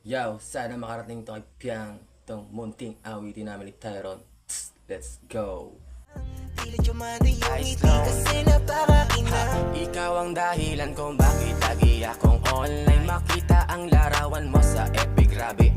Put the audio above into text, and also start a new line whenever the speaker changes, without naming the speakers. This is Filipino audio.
Yo, sana makarating to kay Piang, tong munting awitin namin ni Tyron. Let's go!
Ice kasi ikaw ang dahilan kung bakit lagi akong online. Makita ang larawan mo sa FB, grabe